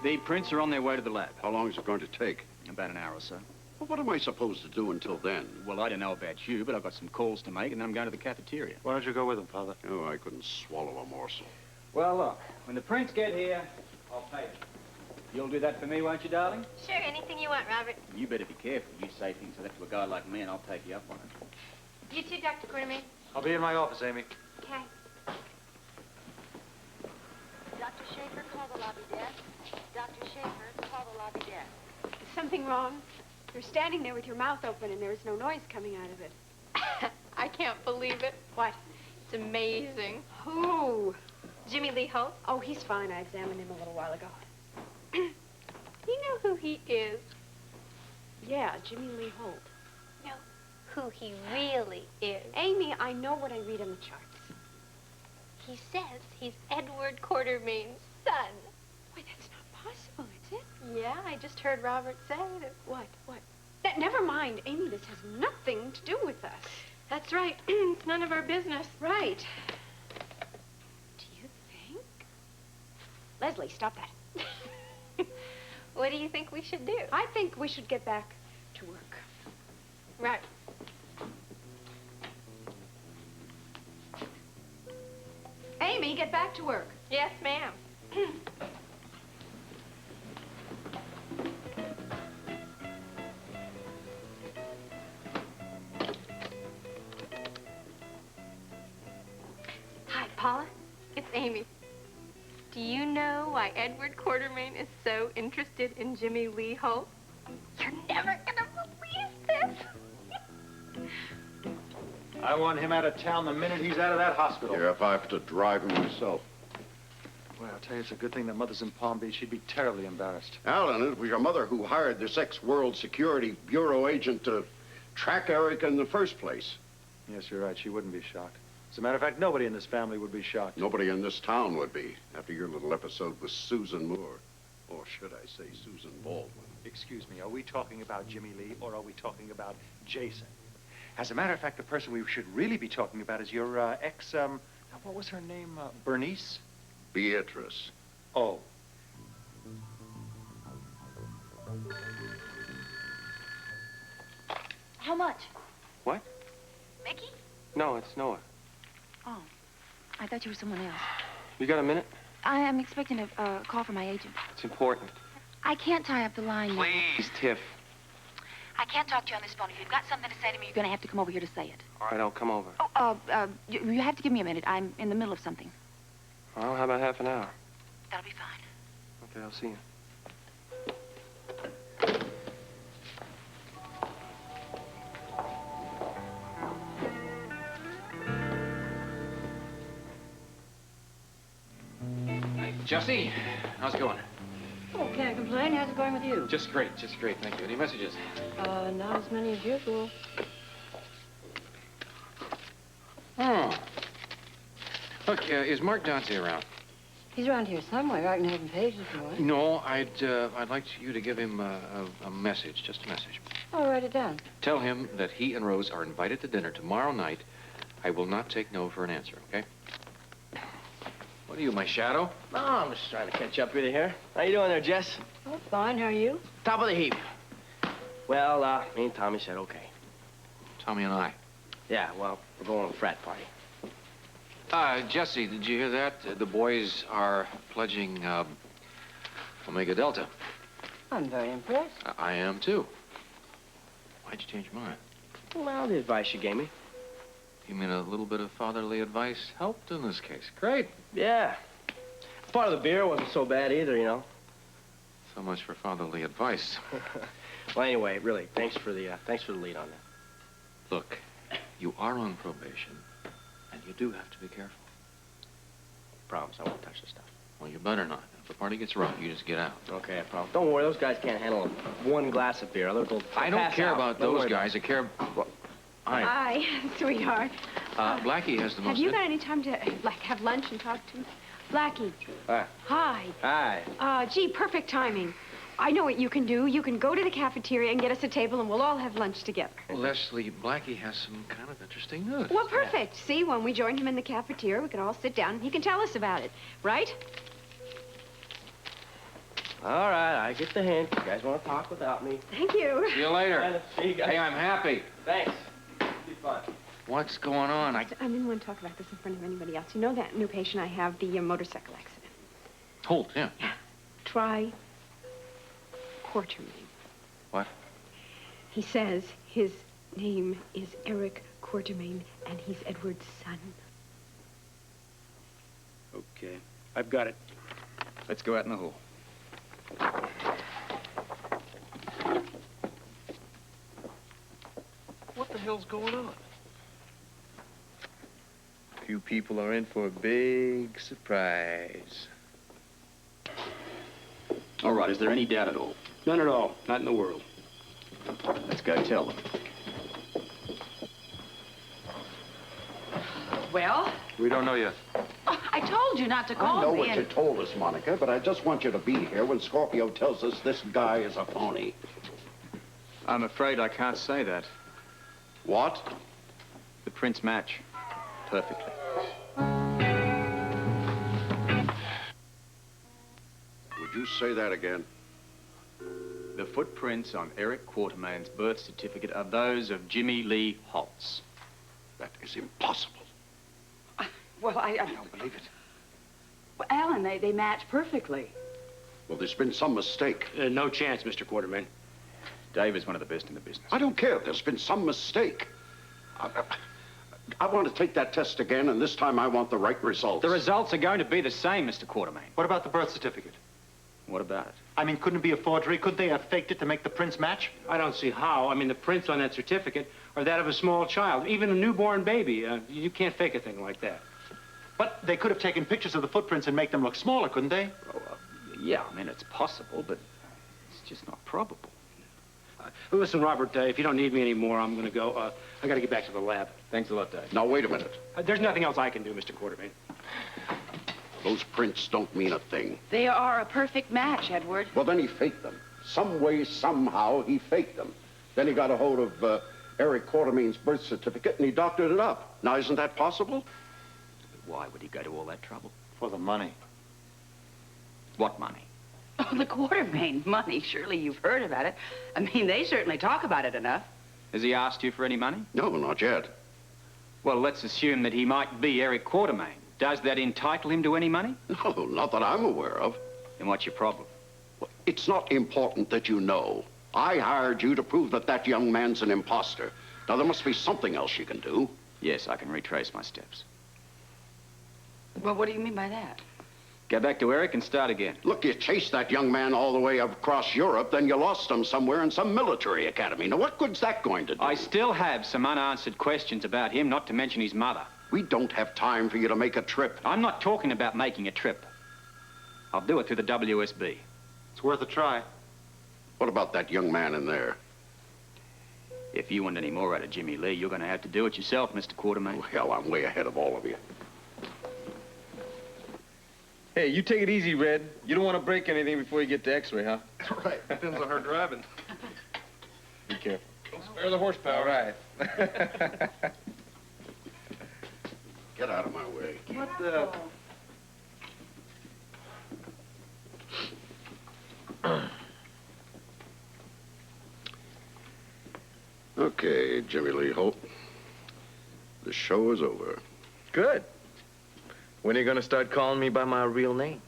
The prints are on their way to the lab. How long is it going to take? About an hour or so. Well, what am I supposed to do until then? Well, I don't know about you, but I've got some calls to make, and then I'm going to the cafeteria. Why don't you go with them, Father? Oh, I couldn't swallow a morsel. Well, look, when the prints get here, I'll pay them. You'll do that for me, won't you, darling? Sure, anything you want, Robert. You better be careful. You say things like that to a guy like me, and I'll take you up on it. You too, Dr. Quartermain. I'll be in my office, Amy. Okay. Dr. Schaefer, call the lobby desk. Dr. Schaefer, call the lobby desk. Is something wrong? You're standing there with your mouth open and there's no noise coming out of it. I can't believe it. What? It's amazing. Who? Jimmy Lee Holt. Oh, he's fine. I examined him a little while ago. You know who he is? Yeah, Jimmy Lee Holt. No, who he really is. Amy, I know what I read on the charts. He says he's Edward Quartermain's son. Wait, that's not possible, is it? Yeah, I just heard Robert say that. What? Never mind, Amy, this has nothing to do with us. That's right. It's none of our business. Right. Do you think? Lesley, stop that. What do you think we should do? I think we should get back to work. Right. Amy, get back to work. Yes, ma'am. Hi, Paula. It's Amy. Do you know why Edward Quartermain is so interested in Jimmy Lee Holt? You're never gonna believe this. I want him out of town the minute he's out of that hospital. Yeah, if I have to drive him myself. Well, I'll tell you, it's a good thing that Mother's in Palm Beach. She'd be terribly embarrassed. Alan, it was your mother who hired this ex-World Security Bureau agent to track Eric in the first place. Yes, you're right. She wouldn't be shocked. As a matter of fact, nobody in this family would be shocked. Nobody in this town would be, after your little episode with Susan Moore. Or should I say Susan Baldwin? Excuse me, are we talking about Jimmy Lee or are we talking about Jason? As a matter of fact, the person we should really be talking about is your ex, what was her name? Bernice? Beatrice. Oh. How much? What? Mickey? No, it's Noah. Oh, I thought you were someone else. You got a minute? I am expecting a call from my agent. It's important. I can't tie up the line now. Please, Tiff. I can't talk to you on this phone. If you've got something to say to me, you're going to have to come over here to say it. All right, I'll come over. Oh, you have to give me a minute. I'm in the middle of something. Well, how about half an hour? That'll be fine. Okay, I'll see you. Hey, Jesse, how's it going? Oh, can't complain. How's it going with you? Just great, thank you. Any messages? Not as many as usual. Oh. Look, is Mark Dante around? He's around here somewhere. I can have him paged if you want. No, I'd like you to give him a message, just a message. I'll write it down. Tell him that he and Rose are invited to dinner tomorrow night. I will not take no for an answer, okay? What are you, my shadow? No, I'm just trying to catch up with you here. How you doing there, Jess? Oh, fine. How are you? Top of the heap. Well, me and Tommy said okay. Tommy and I. Yeah, well, we're going to a frat party. Jesse, did you hear that? The boys are pledging, Omega Delta. I'm very impressed. I am, too. Why'd you change your mind? Well, the advice you gave me. You mean a little bit of fatherly advice helped in this case? Great. Yeah. Part of the beer wasn't so bad either, you know. So much for fatherly advice. Well, anyway, really, thanks for the lead on that. Look, you are on probation, and you do have to be careful. Promise, I won't touch the stuff. Well, you better not. If the party gets rough, you just get out. Okay, I promise. Don't worry, those guys can't handle one glass of beer. They'll I don't pass care out. about Don't those worry guys. I care... Well, hi. Hi, sweetheart. Blackie has the most... Have you got any time to, like, have lunch and talk to me? Blackie. Hi. Hi. Gee, perfect timing. I know what you can do. You can go to the cafeteria and get us a table, and we'll all have lunch together. Lesley, Blackie has some kind of interesting news. Well, perfect. See, when we join him in the cafeteria, we can all sit down, and he can tell us about it, right? All right, I get the hint. You guys want to talk without me. Thank you. See you later. See you guys. Hey, I'm happy. Thanks. Be fun. What's going on? I didn't want to talk about this in front of anybody else. You know that new patient I have, the motorcycle accident? Holt, yeah. Try Quartermain. What? He says his name is Eric Quartermain, and he's Edward's son. Okay, I've got it. Let's go out in the hall. What the hell's going on? You people are in for a big surprise. All right, is there any doubt at all? None at all. Not in the world. Let's go tell them. Well? We don't know yet. Oh, I told you not to call I know me. what you told us, Monica, but I just want you to be here when Scorpio tells us this guy is a phony. I'm afraid I can't say that. What? The prints match perfectly. Would you say that again? The footprints on Eric Quartermain's birth certificate are those of Jimmy Lee Holtz. That is impossible. Well, I don't believe it. Well, Alan, they match perfectly. Well, there's been some mistake. No chance, Mr. Quartermain. Dave is one of the best in the business. I don't care. There's been some mistake. I want to take that test again, and this time I want the right results. The results are going to be the same, Mr. Quartermain. What about the birth certificate? What about it? I mean, couldn't it be a forgery? Couldn't they have faked it to make the prints match? I don't see how. I mean, the prints on that certificate are that of a small child, even a newborn baby. You can't fake a thing like that. But they could have taken pictures of the footprints and make them look smaller, couldn't they? Oh, yeah, I mean, it's possible, but it's just not probable. Listen, Robert, if you don't need me anymore, I'm going to go. I got to get back to the lab. Thanks a lot, Dave. Now, wait a minute. There's nothing else I can do, Mr. Quartermain. Those prints don't mean a thing. They are a perfect match, Edward. Well, then he faked them. Some way, somehow, he faked them. Then he got a hold of Eric Quartermain's birth certificate, and he doctored it up. Now, isn't that possible? Why would he go to all that trouble? For the money. What money? Oh, the Quartermain money. Surely you've heard about it. I mean, they certainly talk about it enough. Has he asked you for any money? No, not yet. Well, let's assume that he might be Eric Quartermain. Does that entitle him to any money? No, not that I'm aware of. Then what's your problem? Well, it's not important that you know. I hired you to prove that that young man's an imposter. Now, there must be something else you can do. Yes, I can retrace my steps. Well, what do you mean by that? Go back to Eric and start again. Look, you chased that young man all the way across Europe, then you lost him somewhere in some military academy. Now, what good's that going to do? I still have some unanswered questions about him, not to mention his mother. We don't have time for you to make a trip. I'm not talking about making a trip. I'll do it through the WSB. It's worth a try. What about that young man in there? If you want any more out of Jimmy Lee, you're going to have to do it yourself, Mr. Quartermain. Oh, hell, I'm way ahead of all of you. Hey, you take it easy, Red. You don't want to break anything before you get to X-ray, huh? Right. Depends on her driving. Be careful. Don't spare the horsepower. All right. Get out of my way. What the... Okay, Jimmy Lee Holt. The show is over. Good. When are you going to start calling me by my real name?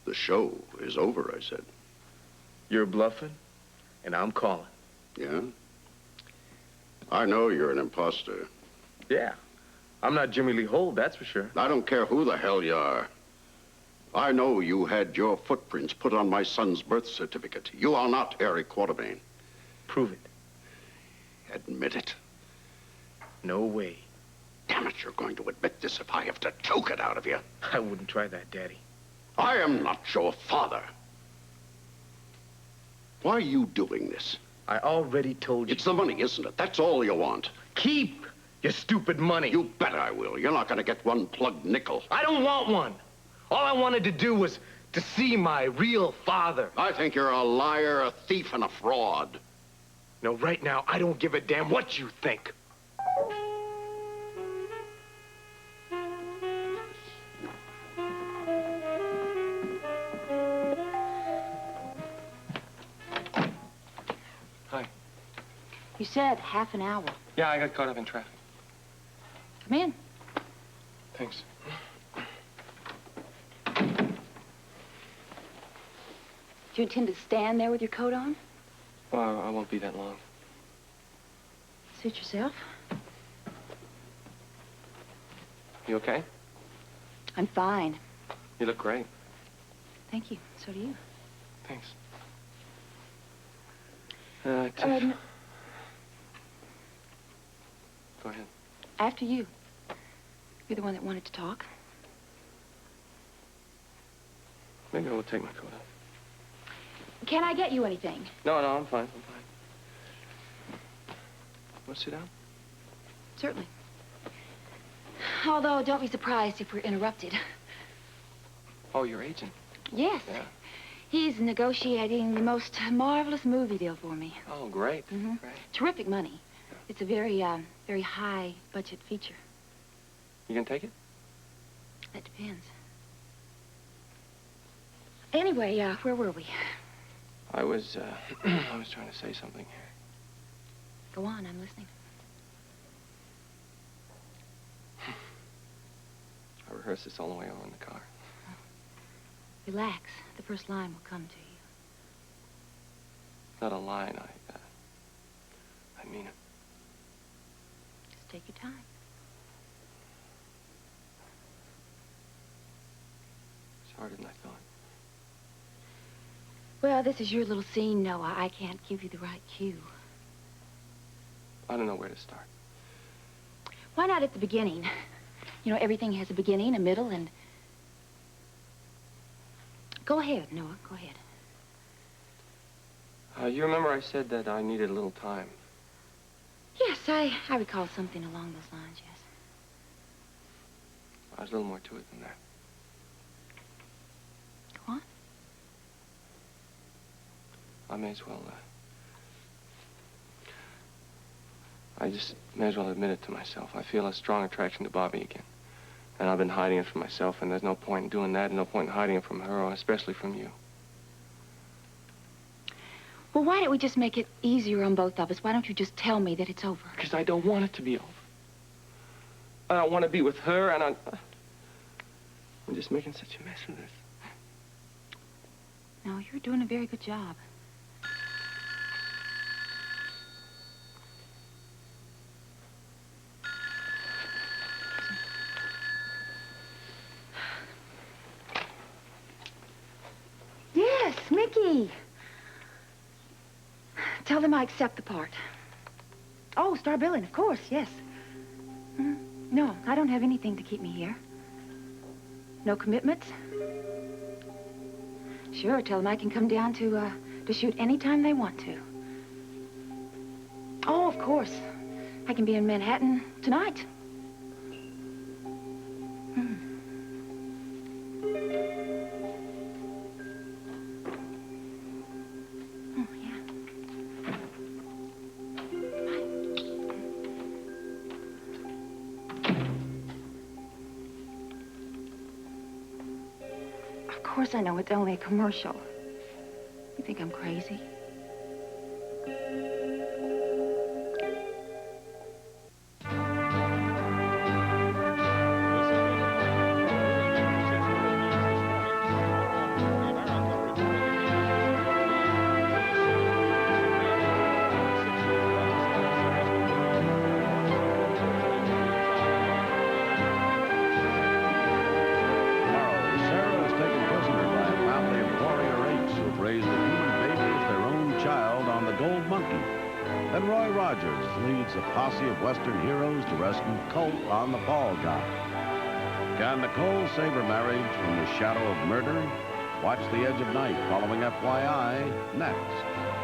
The show is over, I said. You're bluffing, and I'm calling. Yeah? I know you're an imposter. Yeah. I'm not Jimmy Lee Holt, that's for sure. I don't care who the hell you are. I know you had your footprints put on my son's birth certificate. You are not Eric Quartermain. Prove it. Admit it. No way. Damn it, you're going to admit this if I have to choke it out of you. I wouldn't try that, Daddy. I am not your father. Why are you doing this? I already told you. It's the money, isn't it? That's all you want. Keep your stupid money. You bet I will. You're not going to get one plugged nickel. I don't want one. All I wanted to do was to see my real father. I think you're a liar, a thief, and a fraud. No, right now, I don't give a damn what you think. You said half an hour. Yeah, I got caught up in traffic. Come in. Thanks. Do you intend to stand there with your coat on? Well, I won't be that long. Suit yourself. You okay? I'm fine. You look great. Thank you. So do you. Thanks. Tiff. Go ahead. After you. You're the one that wanted to talk. Maybe I will take my coat off. Can I get you anything? No, I'm fine. I'm fine. Want to sit down? Certainly. Although, don't be surprised if we're interrupted. Oh, your agent? Yes. Yeah. He's negotiating the most marvelous movie deal for me. Oh, great. Mm-hmm. Great. Terrific money. It's a very high budget feature. You gonna take it? That depends. Anyway, where were we? I was trying to say something here. Go on, I'm listening. I rehearsed this all the way over in the car. Relax. The first line will come to you. Not a line. I mean it. Just take your time. It's harder than I thought. Well, this is your little scene, Noah. I can't give you the right cue. I don't know where to start. Why not at the beginning? You know, everything has a beginning, a middle, and... Go ahead, Noah. Go ahead. You remember I said that I needed a little time. Yes, I recall something along those lines, yes. There's a little more to it than that. Go on. I may as well, I just may as well admit it to myself. I feel a strong attraction to Bobbie again. And I've been hiding it from myself, and there's no point in doing that, and no point in hiding it from her, or especially from you. Well, why don't we just make it easier on both of us? Why don't you just tell me that it's over? Because I don't want it to be over. I don't want to be with her, and I'm just making such a mess of this. No, you're doing a very good job. Yes, Mickey. Tell them I accept the part. Oh, star billing, of course, yes. No, I don't have anything to keep me here. No commitments. Sure, tell them I can come down to shoot any time they want to. Oh, of course. I can be in Manhattan tonight. Oh, yeah. Of course I know it's only a commercial. You think I'm crazy? A posse of Western heroes to rescue Colt on the Fall Guy. Can Nicole save her marriage from the shadow of murder? Watch The Edge of Night following FYI next.